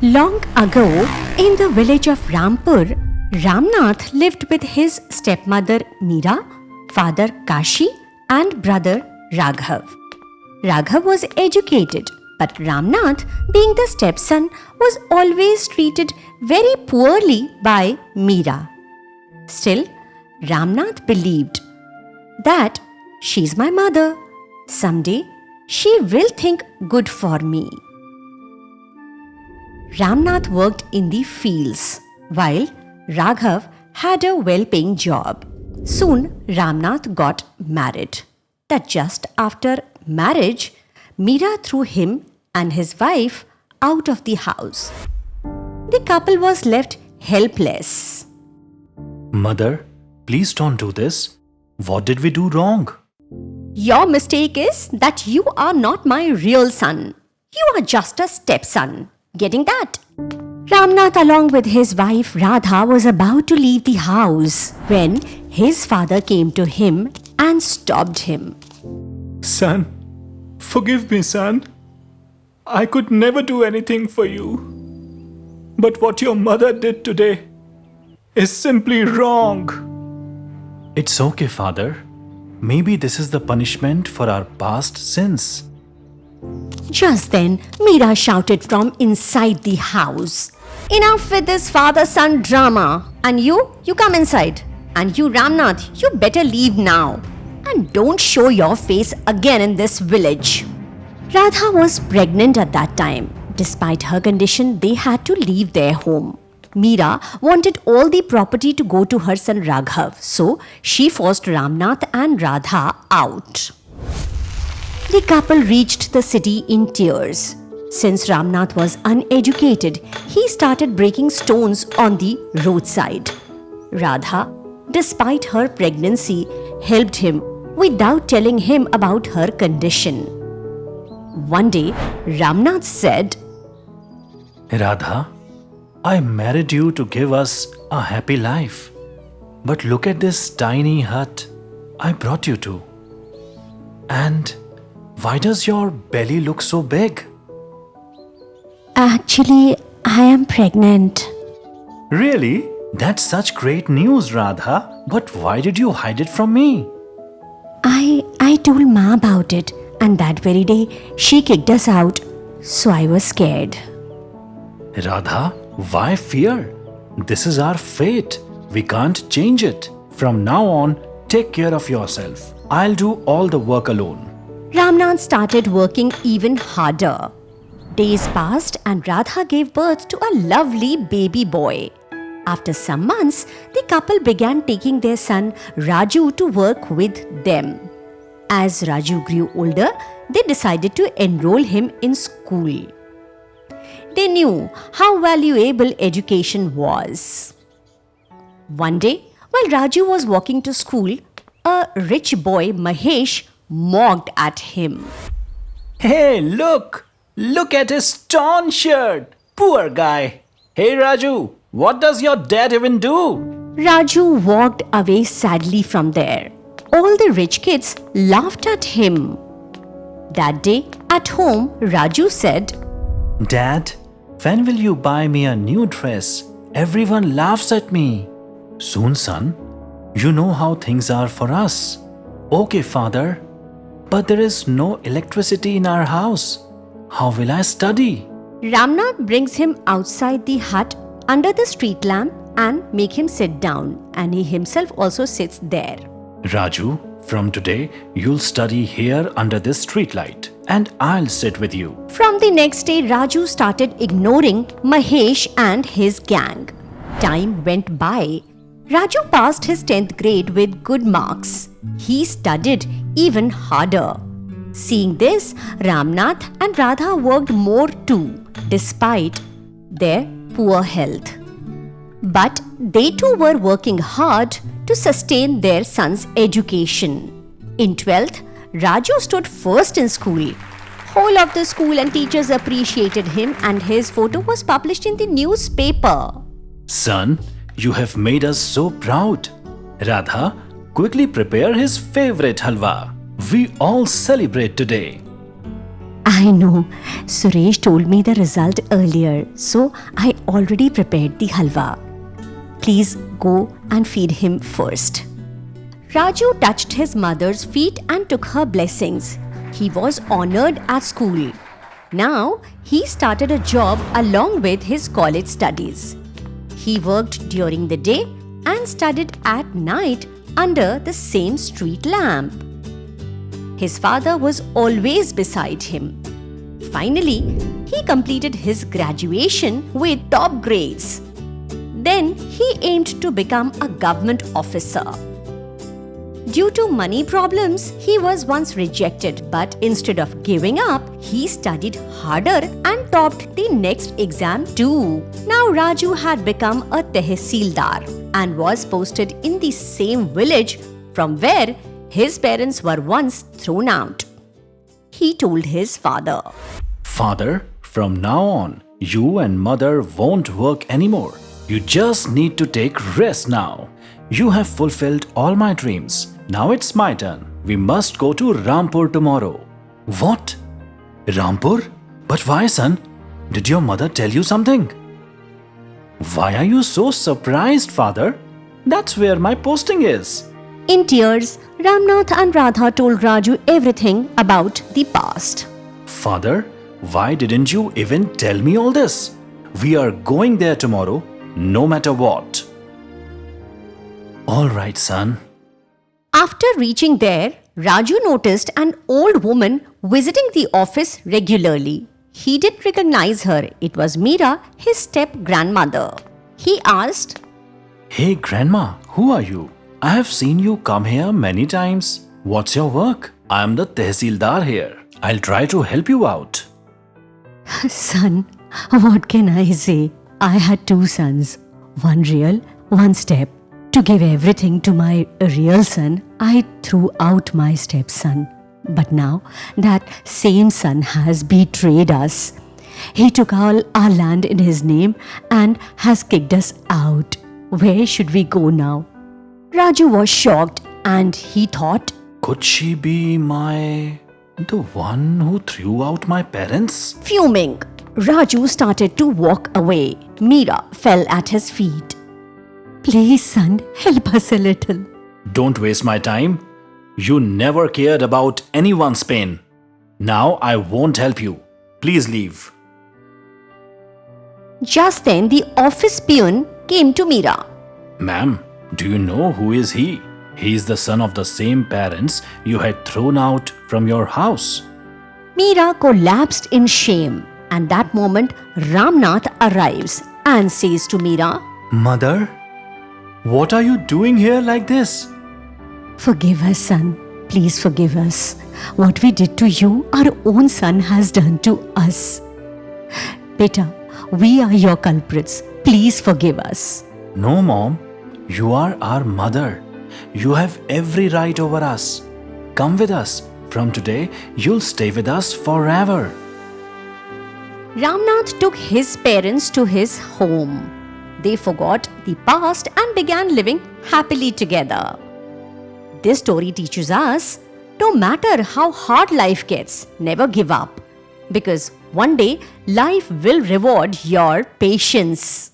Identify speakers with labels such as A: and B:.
A: Long ago, in the village of Rampur, Ramnath lived with his stepmother Meera, father Kashi, and brother Raghav. Raghav was educated, but Ramnath, being the stepson, was always treated very poorly by Meera. Still, Ramnath believed that she's my mother. Someday, she will think good for me. Ramnath worked in the fields, while Raghav had a well-paying job. Soon, Ramnath got married. That just after marriage, Meera threw him and his wife out of the house. The couple was left helpless.
B: Mother, please don't do this. What did we do wrong?
A: Your mistake is that you are not my real son. You are just a stepson. Getting that? Ramnath, along with his wife Radha, was about to leave the house when his father came to him and stopped him.
C: Son, forgive me, son. I could never do anything for you. But what your mother did today is simply wrong.
B: It's okay, Father. Maybe this is the punishment for our past sins.
A: Just then, Meera shouted from inside the house, "Enough with this father-son drama. And you come inside. And you, Ramnath, you better leave now. And don't show your face again in this village." Radha was pregnant at that time. Despite her condition, they had to leave their home. Meera wanted all the property to go to her son Raghav, so she forced Ramnath and Radha out. The couple reached the city in tears. Since Ramnath was uneducated, he started breaking stones on the roadside. Radha, despite her pregnancy, helped him without telling him about her condition. One day, Ramnath said,
B: Radha, I married you to give us a happy life. But look at this tiny hut I brought you to. And why does your belly look so big?
A: "Actually, I am pregnant."
B: Really? That's such great news, Radha. But why did you hide it from me?
A: I told Ma about it, and that very day she kicked us out, so I was scared.
B: Radha, why fear? This is our fate. We can't change it. From now on, take care of yourself. I'll do all the work alone.
A: Ramnath started working even harder. Days passed and Radha gave birth to a lovely baby boy. After some months, the couple began taking their son Raju to work with them. As Raju grew older, they decided to enroll him in school. They knew how valuable education was. One day, while Raju was walking to school, a rich boy, Mahesh, mocked at him.
B: Hey, look! Look at his torn shirt! Poor guy! Hey, Raju, what does your dad even do?
A: Raju walked away sadly from there. All the rich kids laughed at him. That day, at home, Raju said,
B: Dad, when will you buy me a new dress? Everyone laughs at me. Soon, son. You know how things are for us. Okay, father. But there is no electricity in our house. How will I study?
A: Ramnath brings him outside the hut under the street lamp and make him sit down, and he himself also sits there.
B: Raju, from today, you'll study here under this street light, and I'll sit with you.
A: From the next day, Raju started ignoring Mahesh and his gang. Time went by. Raju passed his 10th grade with good marks. He studied even harder. Seeing this, Ramnath and Radha worked more too, despite their poor health. But they too were working hard to sustain their son's education. In 12th, Raju stood first in school. Whole of the school and teachers appreciated him, and his photo was published in the newspaper.
B: Son, you have made us so proud. Radha, quickly prepare his favorite halwa. We all celebrate today.
A: I know. Suresh told me the result earlier, so I already prepared the halwa. Please go and feed him first. Raju touched his mother's feet and took her blessings. He was honored at school. Now he started a job along with his college studies. He worked during the day and studied at night under the same street lamp. His father was always beside him. Finally, he completed his graduation with top grades. Then he aimed to become a government officer. Due to money problems, he was once rejected, but instead of giving up, he studied harder and topped the next exam too. Now Raju had become a tehsildar and was posted in the same village from where his parents were once thrown out. He told his father,
B: Father, from now on, you and mother won't work anymore. You just need to take rest now. You have fulfilled all my dreams. Now it's my turn. We must go to Rampur tomorrow. What? Rampur? But why, son? Did your mother tell you something? Why are you so surprised, father? That's where my posting is.
A: In tears, Ramnath and Radha told Raju everything about the past.
B: Father, why didn't you even tell me all this? We are going there tomorrow, no matter what. All right, son.
A: After reaching there, Raju noticed an old woman visiting the office regularly. He did recognize her. It was Meera, his step-grandmother. He asked,
B: Hey, Grandma, who are you? I have seen you come here many times. What's your work? I am the Tehsildar here. I'll try to help you out.
A: Son, what can I say? I had two sons, one real, one step. To give everything to my real son, I threw out my stepson. But now that same son has betrayed us. He took all our land in his name and has kicked us out. Where should we go now? Raju was shocked and he thought,
B: Could she be the one who threw out my parents?
A: fuming. Raju started to walk away. Meera fell at his feet. Please, son, help us a little.
B: Don't waste my time. You never cared about anyone's pain. Now I won't help you. Please leave.
A: Just then, the office peon came to Meera.
B: Ma'am, do you know who is he? He is the son of the same parents you had thrown out from your house.
A: Meera collapsed in shame. And that moment, Ramnath arrives and says to Meera,
B: Mother, what are you doing here like this?
A: Forgive us, son. Please forgive us. What we did to you, our own son has done to us. Beta, we are your culprits. Please forgive us.
B: No, Mom. You are our mother. You have every right over us. Come with us. From today, you'll stay with us forever.
A: Ramnath took his parents to his home. They forgot the past and began living happily together. This story teaches us, no matter how hard life gets, never give up. Because one day, life will reward your patience.